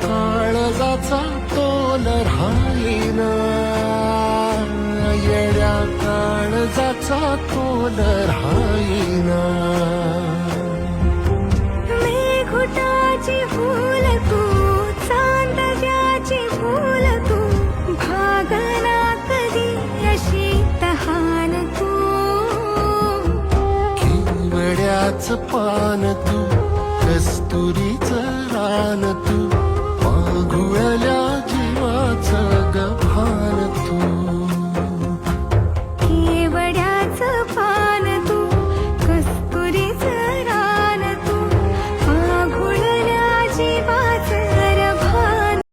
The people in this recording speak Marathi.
काळजाचा तोल राहीना, येड्या काळजाचा तोल राहीना. मेघुटाची फूल तू, चांदण्याची फूल तू, भागना कधी अशी तहान तू. केवड्याच